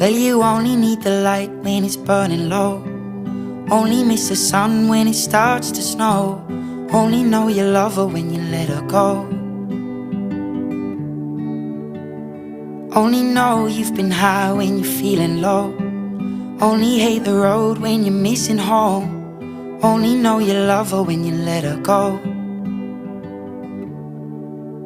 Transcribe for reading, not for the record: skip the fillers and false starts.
Well, you only need the light when it's burning low. Only miss the sun when it starts to snow. Only know you love her when you let her go. Only know you've been high when you're feeling low. Only hate the road when you're missing home. Only know you love her when you let her go.